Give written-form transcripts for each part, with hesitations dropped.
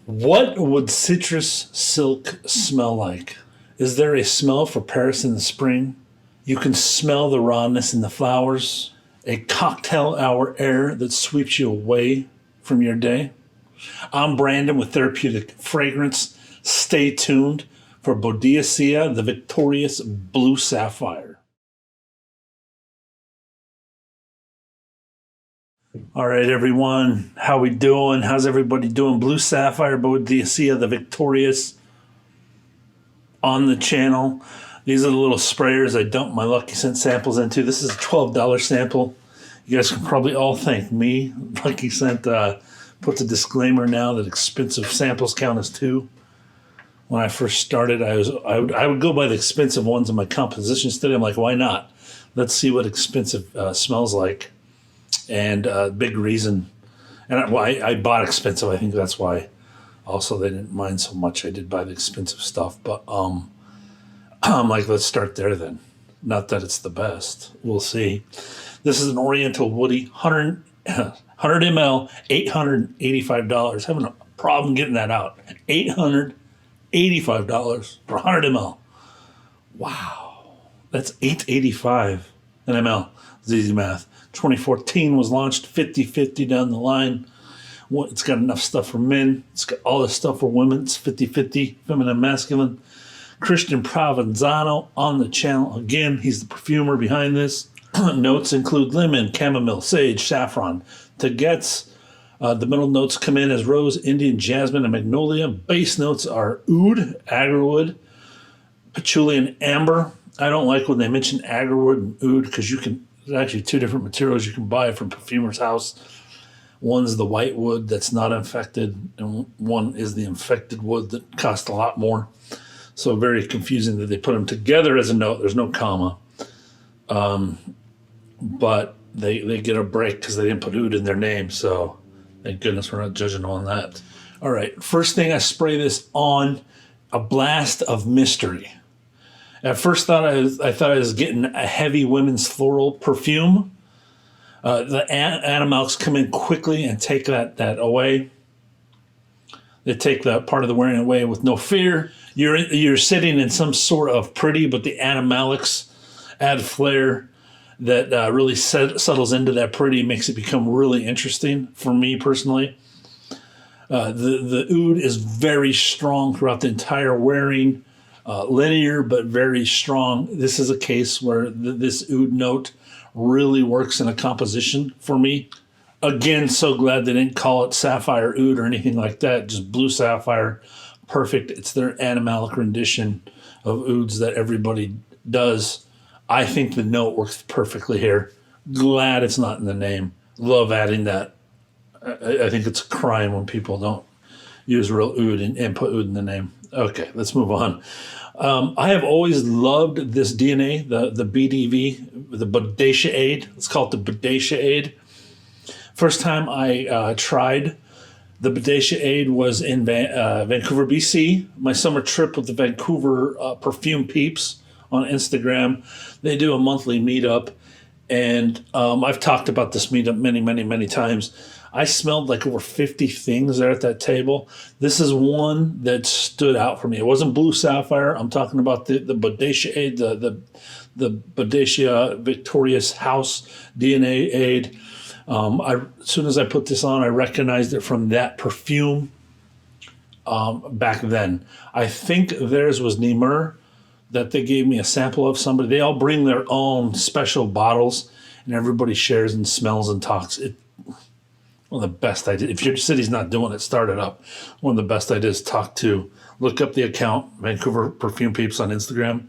What would citrus silk smell like? Is there a smell for Paris in the spring? You can smell the rawness in the flowers. A cocktail hour air that sweeps you away from your day. I'm Brandon with Therapeutic Fragrance. Stay tuned for Boadicea, the victorious blue sapphire. All right, everyone. How we doing? How's everybody doing? Blue Sapphire, Boadicea, the victorious on the channel. These are the little sprayers I dumped my Lucky Scent samples into. This is a $12 sample. You guys can probably all thank me. Lucky Scent puts a disclaimer now that expensive samples count as 2. When I first started, I would go by the expensive ones in my composition study. I'm like, why not? Let's see what expensive smells like. And big reason, and I bought expensive. I think that's why. Also, they didn't mind so much. I did buy the expensive stuff, but I'm like, let's start there then. Not that it's the best. We'll see. This is an Oriental Woody, 100 ml, $885. Having a problem getting that out. $885 for 100 ml. Wow, that's $885 an ml. It's easy math. 2014 was launched, 50-50 down the line. It's got enough stuff for men. It's got all this stuff for women. It's 50-50, feminine, masculine. Christian Provenzano on the channel. Again, he's the perfumer behind this. Notes include lemon, chamomile, sage, saffron, tagetes. The middle notes come in as rose, Indian, jasmine, and magnolia. Base notes are oudh, agarwood, patchouli, and amber. I don't like when they mention agarwood and oudh because there's actually 2 different materials you can buy from Perfumer's House. One's the white wood that's not infected, and one is the infected wood that costs a lot more. So very confusing that they put them together as a note. There's no comma. But they get a break because they didn't put oud in their name. So thank goodness we're not judging on that. All right, first thing I spray this on, a blast of mystery. At first I thought I was getting a heavy women's floral perfume. The animalcs come in quickly and take that away. They take that part of the wearing away with no fear. You're sitting in some sort of pretty, but the animalics add flair that really settles into that pretty, makes it become really interesting for me personally. The oud is very strong throughout the entire wearing. Linear but very strong. This is a case where this oud note really works in a composition for me. Again, so glad they didn't call it Sapphire Oud or anything like that. Just blue sapphire. Perfect. It's their animalic rendition of ouds that everybody does. I think the note works perfectly here. Glad it's not in the name. Love adding that. I think it's a crime when people don't use real oud and put oud in the name. Okay, let's move on. I have always loved this DNA, the BDV, the Boadicea. Let's call it the Boadicea. First time I tried the Boadicea was in Vancouver, BC. My summer trip with the Vancouver Perfume Peeps on Instagram. They do a monthly meetup, and I've talked about this meetup many, many, many times. I smelled like over 50 things there at that table. This is one that stood out for me. It wasn't blue sapphire. I'm talking about the Boadicea, the Boadicea Victorious House DNA aid. As soon as I put this on, I recognized it from that perfume back then. I think theirs was Nimur that they gave me a sample of somebody. They all bring their own special bottles, and everybody shares and smells and talks. One of the best ideas. If your city's not doing it, start it up. One of the best ideas, look up the account, Vancouver Perfume Peeps on Instagram,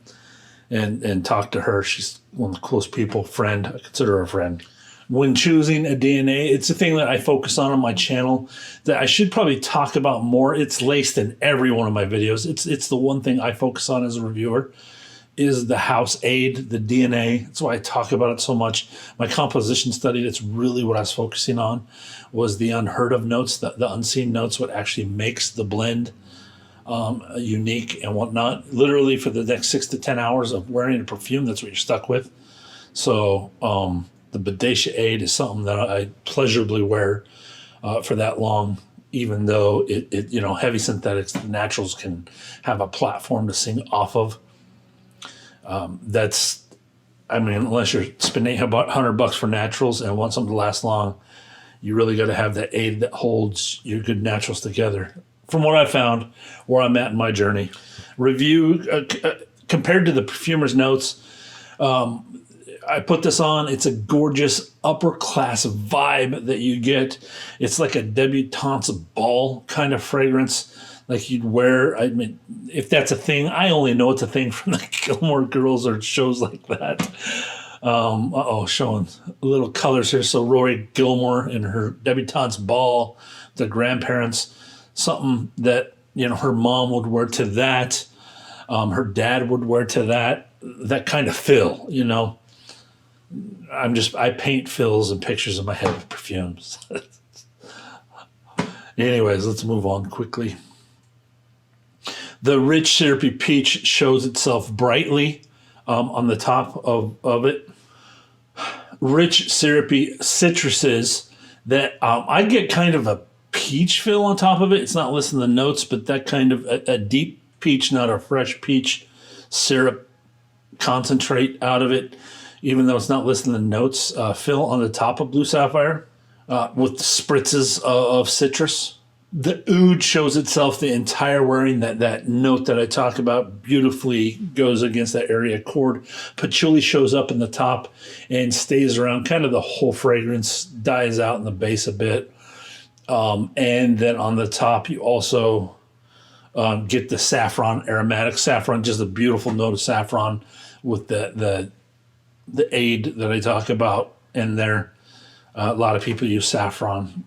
and talk to her. She's one of the close people, friend. I consider her a friend. When choosing a DNA, it's a thing that I focus on my channel that I should probably talk about more. It's laced in every one of my videos. It's the one thing I focus on as a reviewer is the house aid, the DNA. That's why I talk about it so much. My composition study, that's really what I was focusing on, was the unheard of notes, the unseen notes, what actually makes the blend unique and whatnot. Literally for the next 6 to 10 hours of wearing a perfume, that's what you're stuck with. So the Boadicea is something that I pleasurably wear for that long. even though heavy synthetics, the naturals can have a platform to sing off of. Unless you're spending about $100 for naturals and want something to last long, you really got to have that aid that holds your good naturals together. From what I found, where I'm at in my journey. Review, compared to the perfumer's notes, I put this on. It's a gorgeous upper class vibe that you get. It's like a debutante's ball kind of fragrance, like you'd wear. I mean, if that's a thing, I only know it's a thing from the Gilmore Girls or shows like that. Showing little colors here. So Rory Gilmore and her debutante's ball, the grandparents, something that her mom would wear to that, her dad would wear to that kind of fill. I paint fills and pictures in my head of perfumes. Anyways, let's move on quickly. The rich syrupy peach shows itself brightly on the top of it. Rich syrupy citruses that I get kind of a peach fill on top of it. It's not listed in the notes, but that kind of a deep peach, not a fresh peach syrup concentrate out of it, even though it's not listed in the notes. Fill on the top of Blue Sapphire with spritzes of citrus. The oud shows itself the entire wearing. That note that I talk about beautifully goes against that area chord. Patchouli shows up in the top and stays around. Kind of the whole fragrance dies out in the base a bit. And then on the top, you also get the saffron aromatic. Saffron, just a beautiful note of saffron with the aid that I talk about in there. A lot of people use saffron.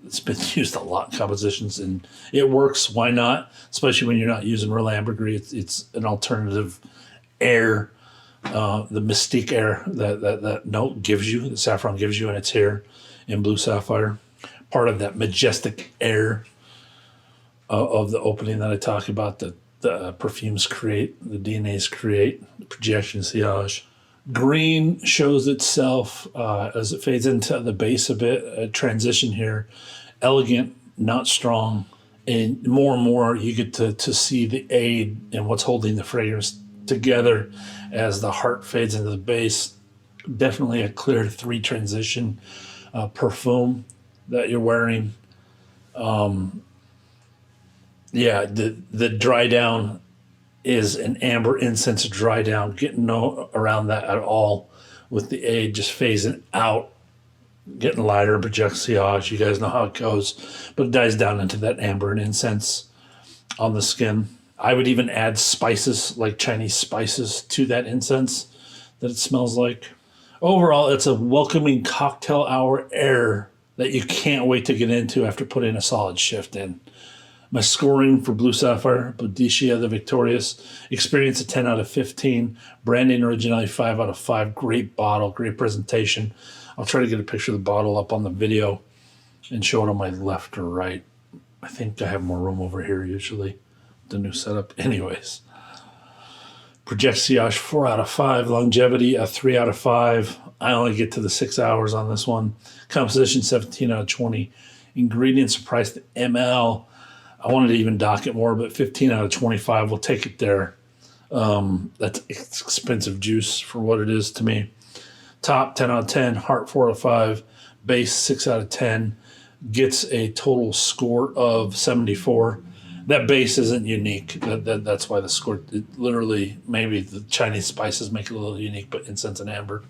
It's been used a lot in compositions, and it works. Why not? Especially when you're not using real ambergris. It's an alternative air, the mystique air that note gives you, the saffron gives you, and it's here in Blue Sapphire. Part of that majestic air of the opening that I talk about, the perfumes create, the DNAs create, the projection sillage. Green shows itself as it fades into the base a bit, a transition here. Elegant, not strong. And more you get to see the aid and what's holding the fragrance together as the heart fades into the base. Definitely a clear 3 transition perfume that you're wearing. The dry down is an amber incense dry down, getting no around that at all with the aid just phasing out, getting lighter, project sillage. You guys know how it goes, but it dies down into that amber and incense on the skin. I would even add spices, like Chinese spices, to that incense that it smells like. Overall, it's a welcoming cocktail hour air that you can't wait to get into after putting a solid shift in. My scoring for Blue Sapphire, Boadicea the Victorious, experience a 10 out of 15, branding originality 5 out of 5, great bottle, great presentation. I'll try to get a picture of the bottle up on the video and show it on my left or right. I think I have more room over here usually, the new setup. Anyways, project sillage 4 out of 5, longevity a 3 out of 5. I only get to the 6 hours on this one. Composition 17 out of 20. Ingredients priced at ml. I wanted to even dock it more, but 15 out of 25, we'll take it there. That's expensive juice for what it is to me. Top 10 out of 10, heart 4 out of 5, base 6 out of 10, gets a total score of 74. That base isn't unique. That's why the score, literally, maybe the Chinese spices make it a little unique, but incense and amber.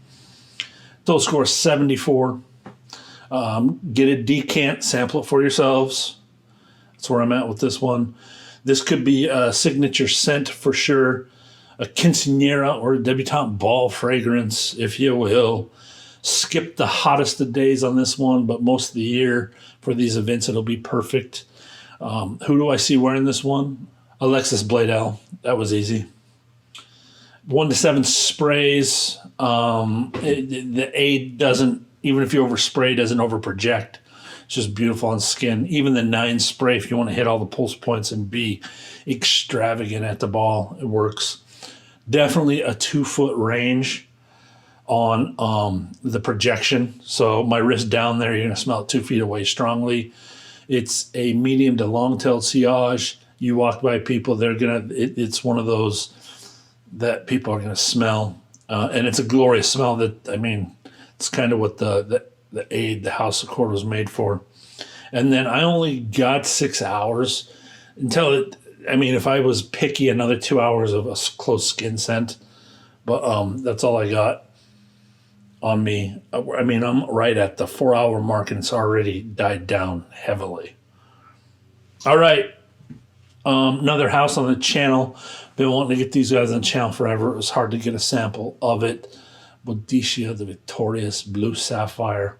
Total score is 74. Get a decant, sample it for yourselves. That's where I'm at with this one. This could be a signature scent for sure. A quinceañera or a debutante ball fragrance, if you will. Skip the hottest of days on this one, but most of the year for these events, it'll be perfect. Who do I see wearing this one? Alexis Bledel. That was easy. 1 to 7 sprays. The aid doesn't, even if you overspray, doesn't overproject. It's just beautiful on skin. Even the 9 spray, if you want to hit all the pulse points and be extravagant at the ball, it works. Definitely a 2-foot range on the projection. So my wrist down there, you're going to smell it 2 feet away strongly. It's a medium to long-tailed sillage. You walk by people, it's one of those that people are gonna smell, and it's a glorious smell. It's kind of what the aid, the house accord, was made for. And then I only got 6 hours until it. If I was picky, another 2 hours of a close skin scent, but that's all I got on me. I'm right at the 4 hour mark, and it's already died down heavily. All right. Another house on the channel. Been wanting to get these guys on the channel forever. It was hard to get a sample of it. Boadicea, the victorious blue sapphire.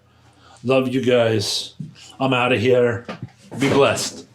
Love you guys. I'm out of here. Be blessed.